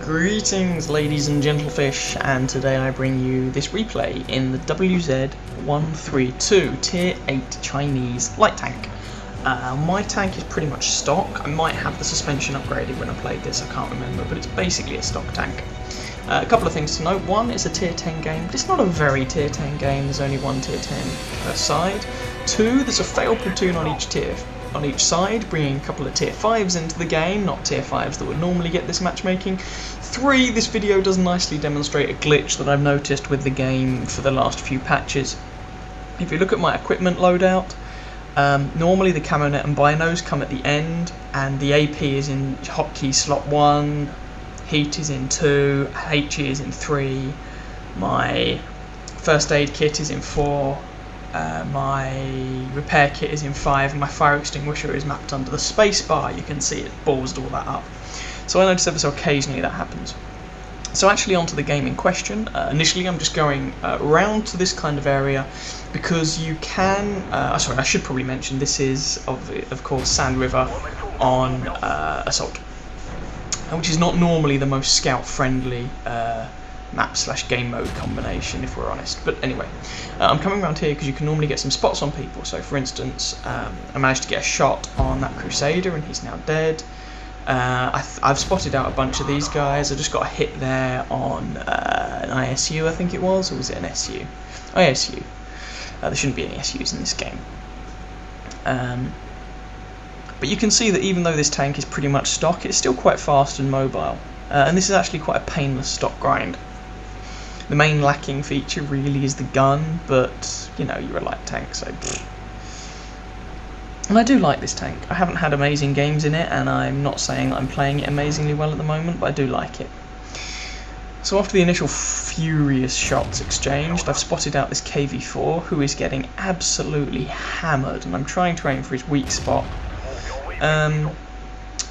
Greetings ladies and gentlefish, and today I bring you this replay in the WZ-132 Tier 8 Chinese light tank. My tank is pretty much stock. I might have the suspension upgraded when I played this, I can't remember, but it's basically a stock tank. A couple of things to note. One, it's a tier 10 game, but it's not a very tier 10 game, there's only one tier 10 per side. Two, there's a failed platoon on each side, bringing a couple of tier 5s into the game, not tier 5s that would normally get this matchmaking. Three, this video does nicely demonstrate a glitch that I've noticed with the game for the last few patches. If you look at my equipment loadout, normally the camo net and binos come at the end, and the AP is in hotkey slot 1, heat is in 2, HE is in 3, my first aid kit is in 4, my repair kit is in 5, and my fire extinguisher is mapped under the space bar. You can see it ballsed all that up. So I notice ever so occasionally that happens. So actually onto the game in question. Initially I'm just going round to this kind of area because you can, sorry, I should probably mention this is of course Sand River on Assault, which is not normally the most scout friendly map/game mode combination, if we're honest. But anyway, I'm coming around here because you can normally get some spots on people. So for instance, I managed to get a shot on that Crusader and he's now dead. I've spotted out a bunch of these guys. I just got a hit there on an ISU, I think it was, or was it an SU? ISU. There shouldn't be any SUs in this game. But you can see that even though this tank is pretty much stock, it's still quite fast and mobile. And this is actually quite a painless stock grind. The main lacking feature really is the gun, but you know, you're a light tank, so pfft. And I do like this tank. I haven't had amazing games in it, and I'm not saying that I'm playing it amazingly well at the moment, but I do like it. So after the initial furious shots exchanged, I've spotted out this KV-4 who is getting absolutely hammered, and I'm trying to aim for his weak spot.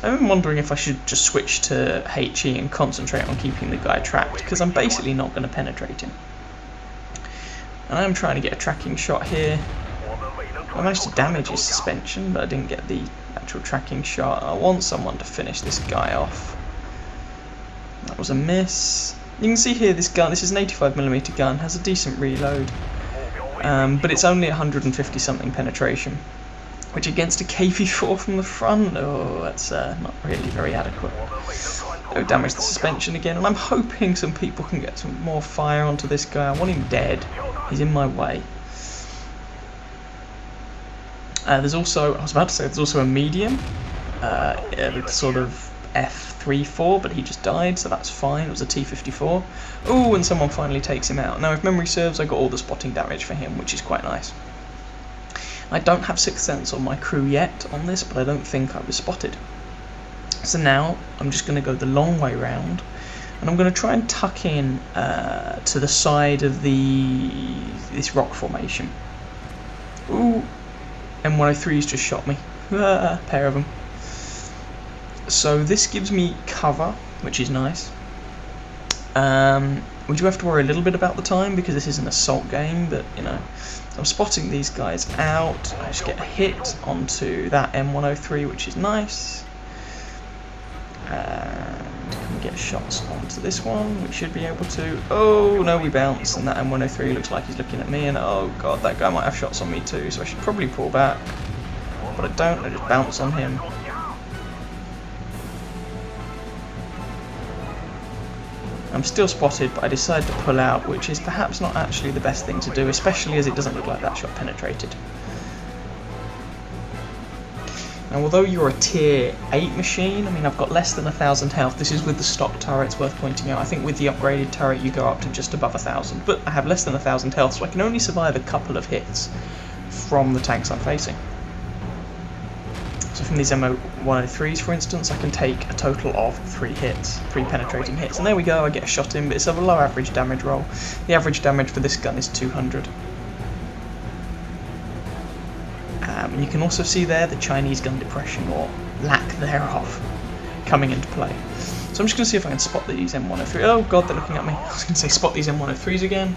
I'm wondering if I should just switch to HE and concentrate on keeping the guy tracked, because I'm basically not going to penetrate him. And I'm trying to get a tracking shot here. I managed to damage his suspension, but I didn't get the actual tracking shot. I want someone to finish this guy off. That was a miss. You can see here this gun, this is an 85mm gun, has a decent reload, but it's only 150 something penetration, which against a KV-4 from the front, oh, that's not really very adequate. Oh, damage the suspension again, and I'm hoping some people can get some more fire onto this guy. I want him dead. He's in my way. There's also, I was about to say, there's also a medium, with sort of F34, but he just died, so that's fine. It was a T54. Oh, and someone finally takes him out. Now, if memory serves, I got all the spotting damage for him, which is quite nice. I don't have Sixth Sense on my crew yet on this, but I don't think I was spotted. So now I'm just going to go the long way round, and I'm going to try and tuck in to the side of this rock formation. Ooh, M103's just shot me. A pair of them. So this gives me cover, which is nice. We do have to worry a little bit about the time because this is an assault game, but you know, I'm spotting these guys out. I just get a hit onto that M103, which is nice. And can we get shots onto this one? We should be able to. Oh no, we bounce, and that M103 looks like he's looking at me, and oh god, that guy might have shots on me too, so I should probably pull back. But I don't, I just bounce on him. I'm still spotted, but I decide to pull out, which is perhaps not actually the best thing to do, especially as it doesn't look like that shot penetrated. Now, although you're a tier 8 machine, I mean, I've got less than 1,000 health. This is with the stock turrets, worth pointing out. I think with the upgraded turret you go up to just above 1,000, but I have less than 1,000 health, so I can only survive a couple of hits from the tanks I'm facing. So from these M103s, for instance, I can take a total of 3 hits, 3 penetrating hits. And there we go, I get a shot in, but it's a low average damage roll. The average damage for this gun is 200. And you can also see there the Chinese gun depression, or lack thereof, coming into play. So I'm just going to see if I can spot these M103. Oh god, they're looking at me. I was going to say spot these M103s again.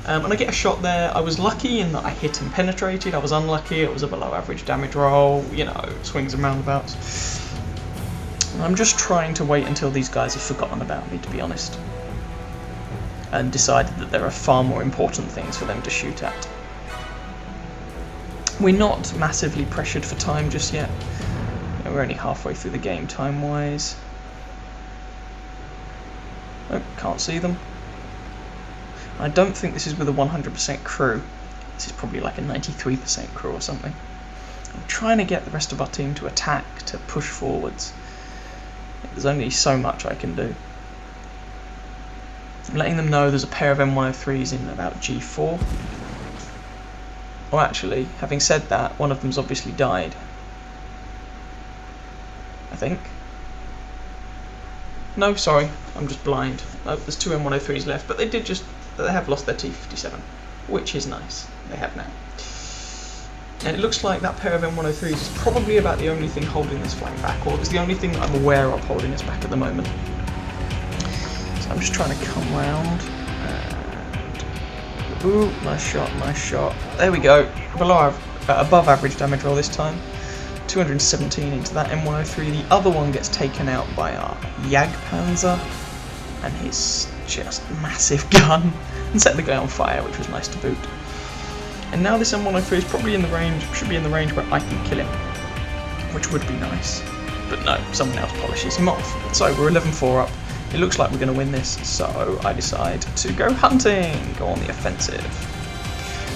And I get a shot there. I was lucky in that I hit and penetrated. I was unlucky, it was a below average damage roll, you know, swings and roundabouts. I'm just trying to wait until these guys have forgotten about me, to be honest, and decided that there are far more important things for them to shoot at. We're not massively pressured for time just yet. We're only halfway through the game time-wise. Oh, can't see them. I don't think this is with a 100% crew. This is probably like a 93% crew or something. I'm trying to get the rest of our team to attack, to push forwards. There's only so much I can do. I'm letting them know there's a pair of M103s in about G4. Oh, actually, having said that, one of them's obviously died. I think. No, sorry, I'm just blind. Oh, there's two M103s left, but they have lost their T57, which is nice. They have now. And it looks like that pair of M103s is probably about the only thing holding this flank back, or it's the only thing that I'm aware of holding us back at the moment. So I'm just trying to come round. Ooh, nice shot, nice shot. There we go. Above average damage roll this time. 217 into that M103. The other one gets taken out by our Jagdpanzer and his just massive gun, and set the guy on fire, which was nice to boot. And now this M103 is probably in the range, should be in the range where I can kill him, which would be nice. But no, someone else polishes him off. So we're 11-4 up. It looks like we're going to win this, so I decide to go hunting, go on the offensive.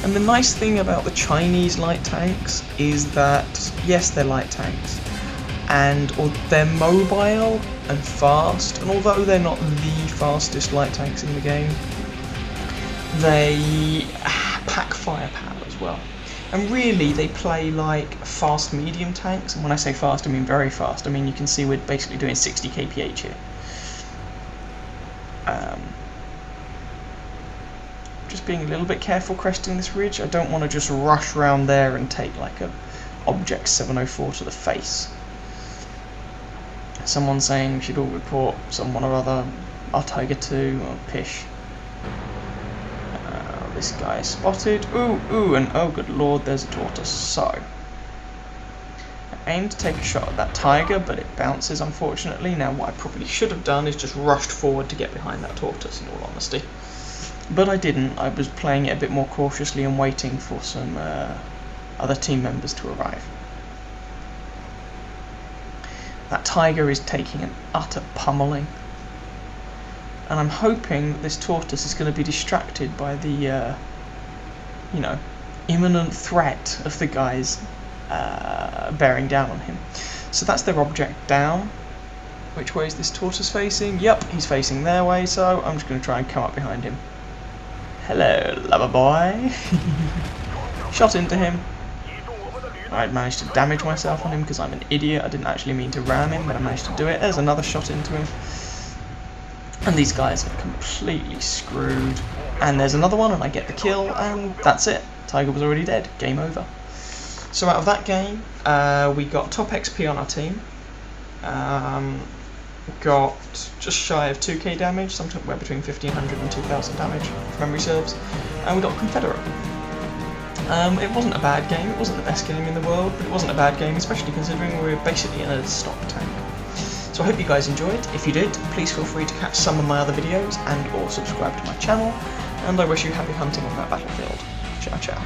And the nice thing about the Chinese light tanks is that, yes, they're light tanks, and they're mobile and fast, and although they're not the fastest light tanks in the game, they pack firepower as well. And really, they play like fast medium tanks, and when I say fast, I mean very fast. I mean, you can see we're basically doing 60 kph here. Just being a little bit careful cresting this ridge. I don't want to just rush around there and take like a Object 704 to the face. Someone saying we should all report someone or other, our Tiger 2 or Pish. This guy is spotted. Ooh, and oh good lord, there's a tortoise. So I aim to take a shot at that tiger, but it bounces unfortunately. Now what I probably should have done is just rushed forward to get behind that tortoise, in all honesty. But I didn't. I was playing it a bit more cautiously and waiting for some other team members to arrive. That tiger is taking an utter pummeling, and I'm hoping that this tortoise is going to be distracted by the, imminent threat of the guys bearing down on him. So that's their object down. Which way is this tortoise facing? Yep, he's facing their way, so I'm just going to try and come up behind him. Hello, lover boy. Shot into him. I managed to damage myself on him because I'm an idiot. I didn't actually mean to ram him, but I managed to do it. There's another shot into him. And these guys are completely screwed. And there's another one, and I get the kill, and that's it. Tiger was already dead. Game over. So out of that game, we got top XP on our team. Got just shy of 2k damage, somewhere between 1500 and 2000 damage, if memory serves, and we got Confederate. It wasn't a bad game, it wasn't the best game in the world, but it wasn't a bad game, especially considering we were basically in a stock tank. So I hope you guys enjoyed. If you did, please feel free to catch some of my other videos and or subscribe to my channel, and I wish you happy hunting on that battlefield. Ciao ciao.